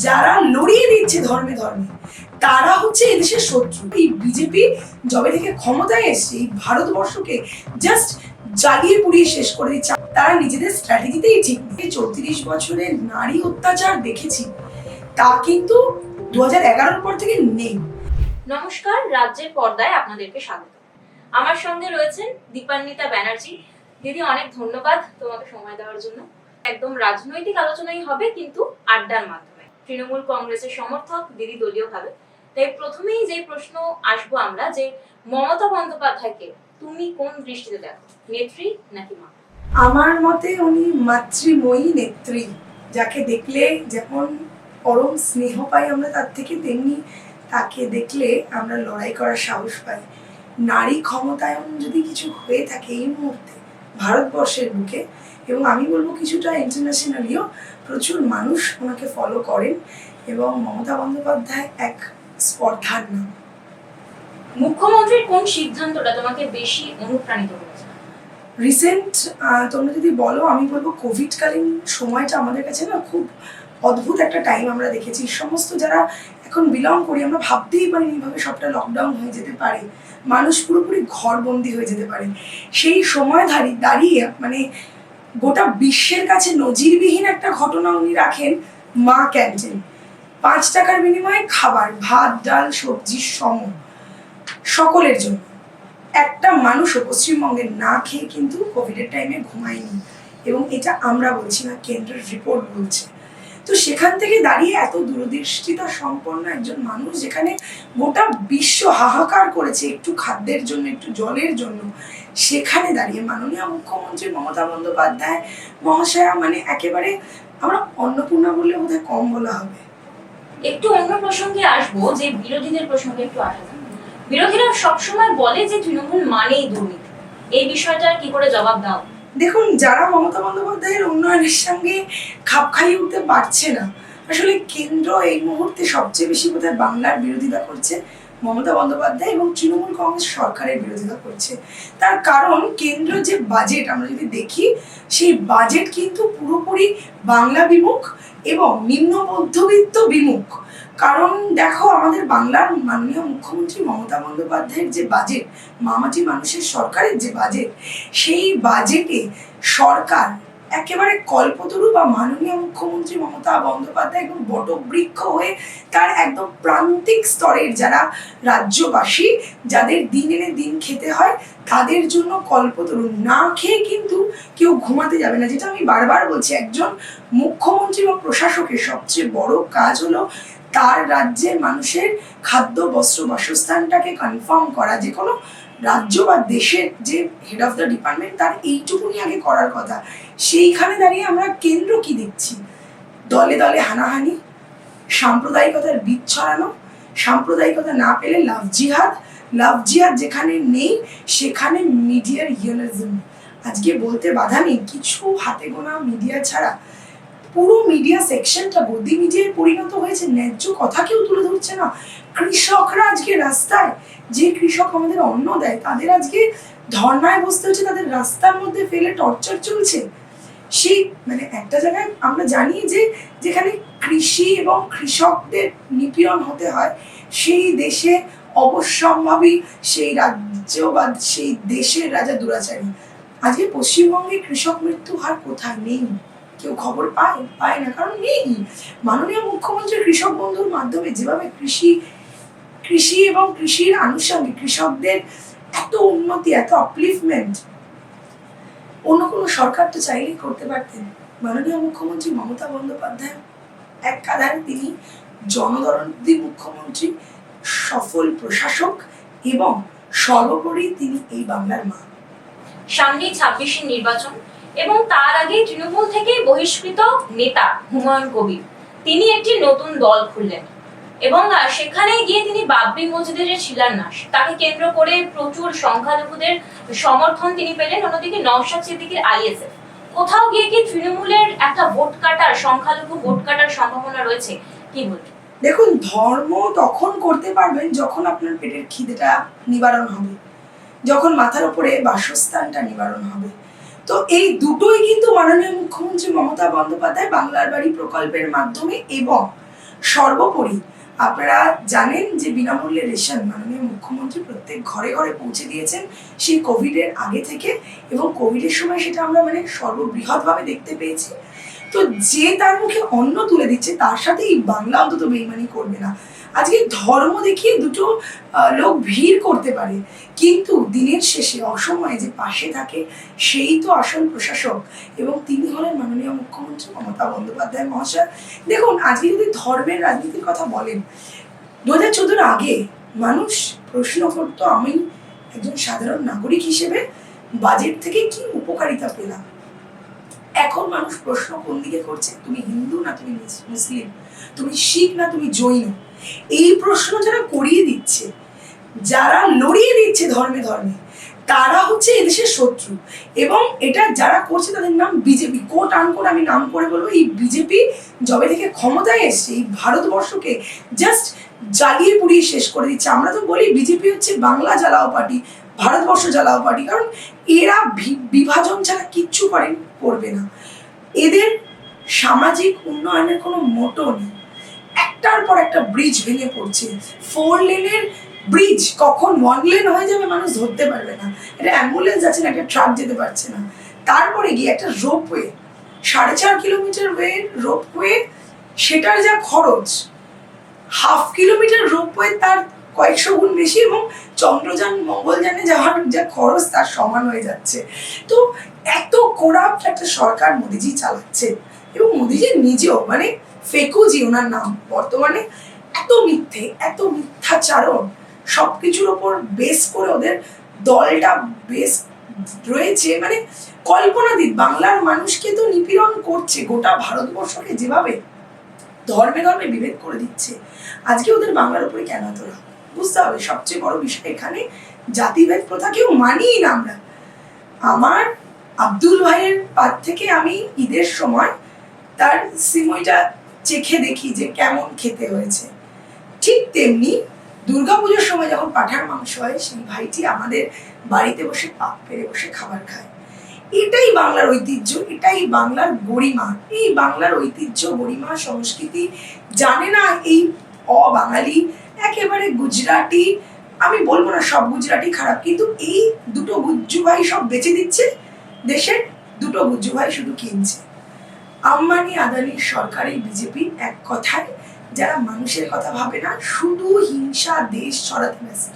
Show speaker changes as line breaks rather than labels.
যারা লড়িয়ে দিচ্ছে ধর্মে ধর্মে তারা হচ্ছে এদেশের শত্রু। এই বিজেপি যবে থেকে ক্ষমতায় এসছে এই ভারতবর্ষকে জাস্ট জ্বালিয়ে পুড়িয়ে শেষ করে দিচ্ছে। তারা নিজেদের স্ট্র্যাটেজিতেই ঠিক নেই। 34 বছরের নারী অত্যাচার দেখেছি, তা কিন্তু 2011 পর থেকে নেই।
নমস্কার, রাজ্যের পর্দায় আপনাদেরকে স্বাগত। আমার সঙ্গে রয়েছেন দীপান্বিতা ব্যানার্জি। দিদি, অনেক ধন্যবাদ তোমাকে সময় দেওয়ার জন্য। একদম রাজনৈতিক আলোচনাই হবে, কিন্তু আড্ডার মাধ্যমে। তৃণমূল কংগ্রেসের সমর্থক দিদি দলীয়ভাবে, তাই প্রথমেই যে প্রশ্ন আসবো আমরা, যে মমতা বন্দ্যোপাধ্যায়কে তুমি কোন দৃষ্টিতে দেখো, নেত্রী নাকি মা?
আমার মতে উনি মাতৃময়ী নেত্রী, যাকে দেখলে যেমন পরম স্নেহ পাই আমরা তার থেকে, তেমনি তাকে দেখলে আমরা লড়াই করার সাহস পাই। নারী ক্ষমতায়ন যদি কিছু হয়ে থাকে এই মুহূর্তে ভারতবর্ষের বুকে, এবং আমি বলবো কিছুটা ইন্টারন্যাশনালিও প্রচুর মানুষ ওনাকে ফলো করেন, এবং মমতা বন্দ্যোপাধ্যায় এক স্পর্ধার নাম।
মুখ্যমন্ত্রীর কোন সিদ্ধান্তটা তোমাকে বেশি অনুপ্রাণিত করেছে?
রিসেন্ট তোমরা যদি বলো, আমি বলবো কোভিডকালীন সময়টা আমাদের কাছে না খুব অদ্ভুত একটা টাইম আমরা দেখেছি। সমস্ত যারা এখন বিলং করি আমরা ভাবতেই পারিনি এইভাবে সবটা লকডাউন হয়ে যেতে পারে, মানুষ পুরোপুরি ঘরবন্দি হয়ে যেতে পারে। সেই সময় দাঁড়িয়ে মানে গোটা বিশ্বের কাছে নজিরবিহীন একটা ঘটনা উনি রাখেন। মা ক্যান্টিন, 5 টাকার বিনিময়ে খাবার, ভাত ডাল সবজি সম সকলের জন্য। একটা মানুষও পশ্চিমবঙ্গে না খেয়ে কিন্তু কোভিডের টাইমে ঘুমায়নি, এবং এটা আমরা বলছি না, কেন্দ্রের রিপোর্ট বলছে। তো সেখান থেকে দাঁড়িয়ে এত দূরদৃষ্টিতা সম্পন্ন একজন মানুষ, যেখানে গোটা বিশ্ব হাহাকার করেছে একটু খাদ্যের জন্য, একটু জলের জন্য, সেখানে দাঁড়িয়ে মাননীয় মুখ্যমন্ত্রী মমতা বন্দ্যোপাধ্যায় মহাশয়া মানে একেবারে আমরা অন্নপূর্ণা বললে বোধহয় কম বলা হবে।
একটু অন্য প্রসঙ্গে আসবো, যে বিরোধীদের প্রসঙ্গে একটু আসা যাক। বিরোধীরা সবসময় বলে যে তৃণমূল মানেই দুর্নীতি, এই বিষয়টা কি করে জবাব দাও?
দেখুন, যারা মমতা বন্দ্যোপাধ্যায়ের উন্নয়নের সঙ্গে খাপ খাইয়ে উঠতে পারছে না, আসলে কেন্দ্র এই মুহূর্তে সবচেয়ে বেশি বোধহয় বাংলার বিরোধিতা করছে মমতা বন্দ্যোপাধ্যায়, এবং তৃণমূল কংগ্রেস সরকারের বিরোধিতা করছে। তার কারণ কেন্দ্র যে বাজেট আমরা যদি দেখি, সেই বাজেট কিন্তু পুরোপুরি বাংলা বিমুখ এবং নিম্ন মধ্যবিত্ত বিমুখ। কারণ দেখো, আমাদের বাংলার মাননীয় মুখ্যমন্ত্রী মমতা বন্দ্যোপাধ্যায়ের যে বাজেট, মামাটি মানুষের সরকারের যে বাজেট, সেই বাজেটে সরকার একেবারে কল্পতরু বা মাননীয় মুখ্যমন্ত্রী মমতা বন্দ্যোপাধ্যায় একদম বটবৃক্ষ হয়ে তার একদম প্রান্তিক স্তরের যারা রাজ্যবাসী, যাদের দিন এনে দিন খেতে হয়, তাদের জন্য কল্পতরু। না খেয়ে কিন্তু কেউ ঘুমাতে যাবে না। যেটা আমি বারবার বলছি, একজন মুখ্যমন্ত্রী বা প্রশাসকের সবচেয়ে বড় কাজ হলো তার রাজ্যের মানুষের খাদ্য বস্ত্র বাসস্থানটাকে কনফার্ম করা। যে কোনো রাজ্য বা দেশের যে হেড অফ দ্য ডিপার্টমেন্ট, তার এইটুকুনি আগে করার কথা। সেইখানে দাঁড়িয়ে আমরা কেন্দ্র কি দেখছি? দলে দলে হানাহানি, সাম্প্রদায়িকতার বীজ ছড়ানো, সাম্প্রদায়িকতা না পেলে লাভ জিহাদ যেখানে নেই সেখানে মিডিয়ার হিউম্যানিজম। আজকে বলতে বাধা নেই, কিছু হাতে গোনা মিডিয়া ছাড়া পুরো মিডিয়া সেকশনটা গদি মিডিয়ায় পরিণত হয়েছে। ন্যায্য কথা কেউ তুলে ধরছে না। কৃষকরা আজকে রাস্তায়, যে কৃষক আমাদের অন্ন দেয়, তাদের আজকে ধর্নায় বসতে হচ্ছে, তাদের রাস্তার মধ্যে ফেলে টর্চার চলছে। সেই মানে একটা জায়গায় আমরা জানি যে যেখানে কৃষি এবং কৃষকদের নিপীড়ন হতে হয়, সেই দেশে অবশ্যম্ভাবী সেই রাজ্য বা সেই দেশের রাজা দুরাচারী। আজকে পশ্চিমবঙ্গে কৃষক মৃত্যু হার কোথায়? নেই। কেউ খবর পায় না, কারণ নেই। মাননীয় মুখ্যমন্ত্রী কৃষক বন্ধুর মাধ্যমে যেভাবে কৃষি এবং কৃষির আনুষঙ্গিক কৃষকদের এত উন্নতি, এত আপলিফমেন্ট অন্য কোনো সরকার তো চাইলেই করতে পারতেন। মাননীয় মুখ্যমন্ত্রী মমতা বন্দ্যোপাধ্যায় এক কাঁধারে তিনি জনদরদী মুখ্যমন্ত্রী, সফল প্রশাসক, এবং সর্বোপরি তিনি এই বাংলার মা।
সামনেই 26 নির্বাচন, এবং তার আগে তৃণমূল থেকে বহিষ্কৃত নেতা হুমায়ুন কবির তিনি একটি নতুন দল খুললেন, এবং সেখানে গিয়ে তিনি বাবরি মসজিদের যে শিলান্যাস, তাকে কেন্দ্র করে প্রচুর সংখ্যালঘুদের সমর্থন তিনি পেলেন। অন্যদিকে নওশাদ সিদ্দিকীর আইএসএফ, কোথাও গিয়ে কি তৃণমূলের একটা সংখ্যালঘু ভোট কাটার সম্ভাবনা রয়েছে? কি বলবেন?
দেখুন, ধর্ম তখন করতে পারবেন যখন আপনার পেটের খিদেটা নিবারণ হবে, যখন মাথার উপরে বাসস্থানটা নিবারণ হবে। তো এই দুটোই কিন্তু মাননীয় মুখ্যমন্ত্রী মমতা বন্দ্যোপাধ্যায় বাংলার বাড়ি প্রকল্পের মাধ্যমে এবং সর্বোপরি আপনারা জানেন যে বিনামূল্যে রেশন মাননীয় মুখ্যমন্ত্রী প্রত্যেক ঘরে ঘরে পৌঁছে দিয়েছেন সেই কোভিডের আগে থেকে, এবং কোভিডের সময় সেটা আমরা মানে সর্ববৃহৎভাবে দেখতে পেয়েছি। তো যে তার মুখে অন্ন তুলে দিচ্ছে তার সাথে এই বাংলা অন্তত বেইমানি করবে না। আজকে ধর্ম দেখিয়ে দুটো লোক ভিড় করতে পারে, কিন্তু দিনের শেষে অসময়ে যে পাশে থাকে সেই তো আসল প্রশাসক, এবং তিনি হলেন মাননীয় মুখ্যমন্ত্রী মমতা বন্দ্যোপাধ্যায় মহাশয়। দেখুন, আজকে যদি ধর্মের রাজনীতির কথা বলেন, 2014 আগে মানুষ প্রশ্ন করতো আমি একজন সাধারণ নাগরিক হিসেবে বাজেট থেকে কি উপকারিতা পেলাম। এখন মানুষ প্রশ্ন কোন দিকে করছে, তুমি হিন্দু না তুমি মুসলিম, তুমি শিখ না তুমি জৈন। এই প্রশ্ন যারা করিয়ে দিচ্ছে, যারা লড়িয়ে দিচ্ছে ধর্মে ধর্মে, তারা হচ্ছে এদেশের শত্রু। এবং এটা যারা করছে তাদের নাম বিজেপি। কোট আনকোট আমি নাম করে বলবো, এই বিজেপি যবে থেকে ক্ষমতায় এসছে এই ভারতবর্ষকে জাস্ট জ্বালিয়ে পুড়িয়ে শেষ করে দিচ্ছে। আমরা তো বলি বিজেপি হচ্ছে বাংলা জ্বালাও পার্টি, ভারতবর্ষ জ্বালাও পার্টি, কারণ এরা বিভাজন ছাড়া কিচ্ছু করবে না। এদের সামাজিক উন্নয়নের কোনো মোটো নেই। একটার পর একটা ব্রিজ ভেঙে পড়ছে। 4 লেনের ব্রিজ কখন 1 লেন হয়ে যাবে মানুষ ধরতে পারবে না। এটা অ্যাম্বুলেন্স আছে না, একটা ট্রাক যেতে পারছে না। তারপরে গিয়ে একটা রোপওয়ে, 4.5 কিলোমিটার রোপওয়ে, সেটার যা খরচ, 1/2 কিলোমিটার রোপওয়ে তার কয়েকশো গুণ বেশি, এবং চন্দ্রযান মঙ্গলযানে যাওয়ার যা খরচ তার সমান হয়ে যাচ্ছে। তো এত করাপ্ট একটা সরকার মোদিজি চালাচ্ছে, এবং মোদিজি নিজেও মানে ফেকুজি ওনার নাম, বর্তমানে এত মিথ্যে, এত মিথ্যাচারণ, সবকিছুর ওপর বেস করে ওদের দলটা বেস রয়েছে। মানে কল্পনাতীত। বাংলার মানুষকে তো নিপীড়ন করছে, গোটা ভারতবর্ষকে যেভাবে ধর্মে ধর্মে বিভেদ করে দিচ্ছে, আজকে ওদের বাংলার উপরে কেন এত রাগ? বুঝতে হবে সবচেয়ে বড় বিষয় এখানে জাতিভেদ প্রথা কেউ মানিই না আমরা। আমার আব্দুল ভাইয়ের পাত থেকে আমি ঈদের সময় তার সিমইটা চেখে দেখি যে কেমন খেতে হয়েছে, ঠিক তেমনি দুর্গাপুজোর সময় যখন পাঁঠার মাংস হয় সেই ভাইটি আমাদের বাড়িতে বসে পাক পেরে বসে খাবার খায়। এটাই বাংলার ঐতিহ্য, এটাই বাংলার গরিমা। এই বাংলার ঐতিহ্য, গরিমা, সংস্কৃতি জানে না এই অবাঙালি, একেবারে গুজরাটি। আমি বলবো না সব গুজরাটি খারাপ, কিন্তু এই দুটো গুজ্জু ভাই সব বেচে দিচ্ছে দেশের, দুটো গুজ্জু ভাই শুধু কিনছে। আম্বানি আদানির সরকারি বিজেপি, এক কথায় যারা মানুষের কথা ভাবে না, শুধু হিংসা দেশ ছড়াতে ব্যস্ত।